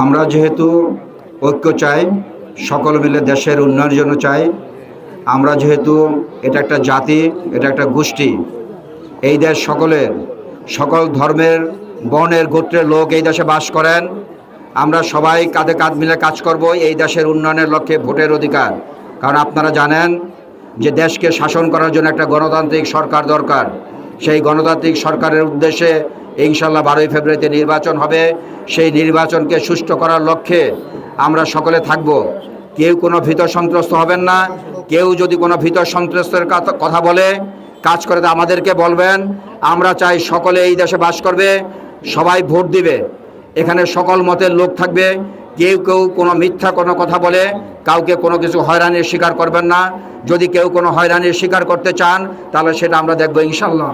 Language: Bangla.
আমরা যেহেতু ঐক্য চাই, সকল মিলে দেশের উন্নয়নের জন্য চাই, আমরা যেহেতু এটা একটা জাতি, এটা একটা গোষ্ঠী, এই দেশ সকলের, সকল ধর্মের, বর্ণের, গোত্রের লোক এই দেশে বাস করেন। আমরা সবাই কাঁধে কাঁধ মিলে কাজ করব এই দেশের উন্নয়নের লক্ষ্যে। ভোটের অধিকার, কারণ আপনারা জানেন যে দেশকে শাসন করার জন্য একটা গণতান্ত্রিক সরকার দরকার। সেই গণতান্ত্রিক সরকারের উদ্দেশ্যে ইনশাল্লাহ 12ই ফেব্রুয়ারিতে নির্বাচন হবে। সেই নির্বাচনকে সুষ্ঠু করার লক্ষ্যে আমরা সকলে থাকব। কেউ কোনো ভীত সন্ত্রস্ত হবেন না। কেউ যদি কোনো ভীত সন্ত্রস্তের কথা বলে, কাজ করে, তা আমাদেরকে বলবেন। আমরা চাই সকলে এই দেশে বাস করবে, সবাই ভোট দিবে, এখানে সকল মতের লোক থাকবে। কেউ কোনো মিথ্যা কোনো কথা বলে কাউকে কোনো কিছু হয়রানির শিকার করবেন না। যদি কেউ কোনো হয়রানির শিকার করতে চান তাহলে সেটা আমরা দেখব ইনশাল্লাহ।